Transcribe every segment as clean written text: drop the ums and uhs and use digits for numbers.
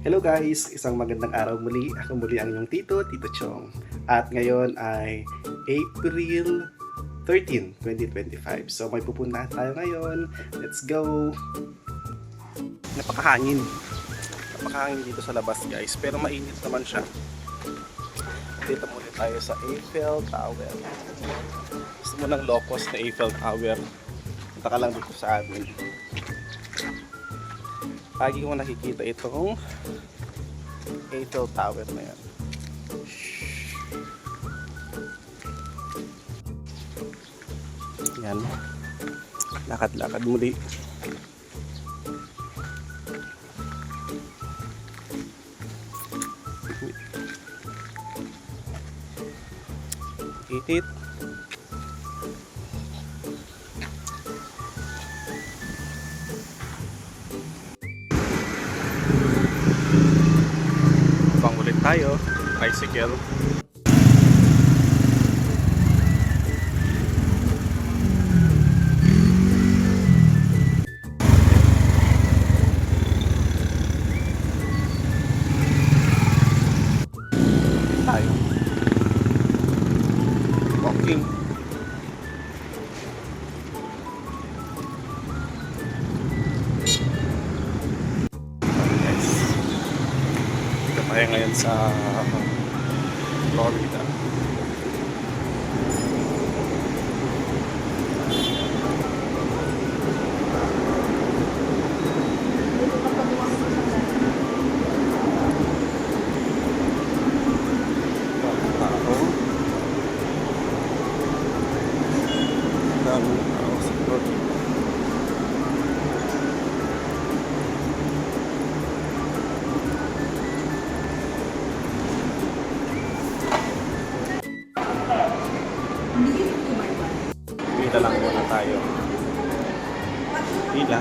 Hello guys! Isang magandang araw muli. Ako muli ang inyong Tito Chong. At ngayon ay April 13, 2025. So may pupuntahan tayo ngayon. Let's go! Napakahangin. Napakahangin dito sa labas guys. Pero mainit naman siya. Dito muna tayo sa Eiffel Tower. Gusto mo ng low-cost na Eiffel Tower. Punta ka lang dito sa amin. Lagi ko nakikita itong Eiffel Tower na yan. Yan. Lakad-lakad muli. Itit. Ulit tayo, tricycle. Tayo. Walking. Tayo ngayon sa Florida. Daming tao sa Florida. Pila lang muna tayo. Pila.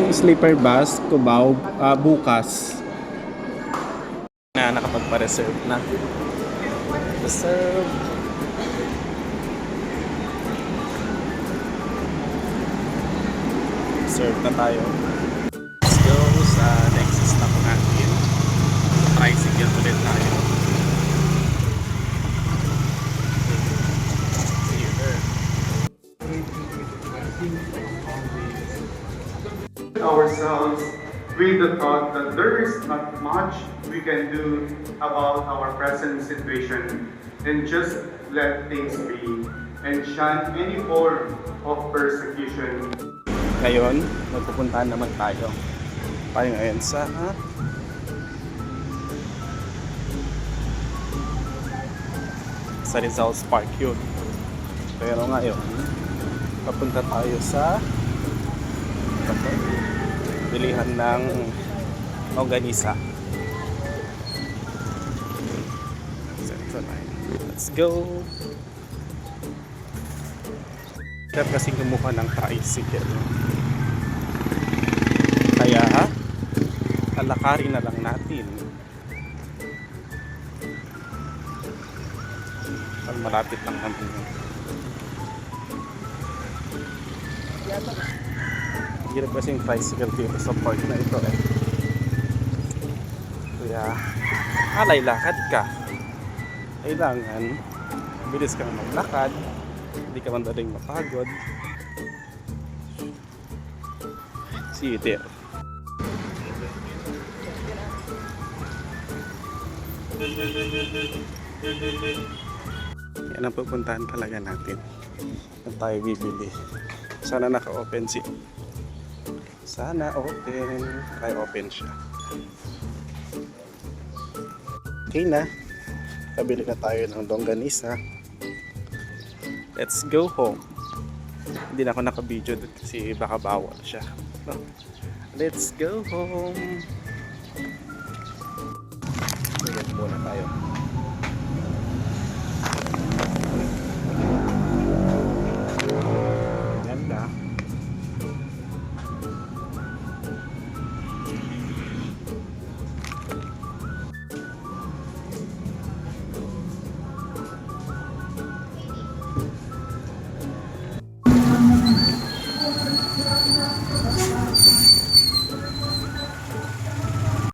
Sleeper bus, Cubao, bukas. Na nakapagpa-reserve na. Reserve. Reserve na tayo. Let's go sa next stop natin. Tricycle ulit tayo. See you there. Ourselves with the thought that there is not much we can do about our present situation and just let things be and shun any form of persecution. Ngayon, magpupuntahan naman tayo. Tayo ngayon sa Rizal's Park yun. Pero ngayon, papunta tayo sa bilihan ng longganisa. Let's go! Kaya kasi kumuha ng tricycle. Kaya, alakarin na lang natin. Malapit lang naman yun. Hirap kasi yung tricycle dito sa park na ito eh. Kaya, alay lakad ka. Kailangan, bilis kang maglakad. Hindi ka man daling mapagod. See you there. Yan ang pupuntahan talaga natin. Kung tayo bibili. Sana naka-open Sana open. Ay, open siya. Okay na. Kabili na tayo ng longganisa. Let's go home. Hindi na ako naka-video doon kasi baka bawal siya. No. Let's go home. Ulit muna tayo.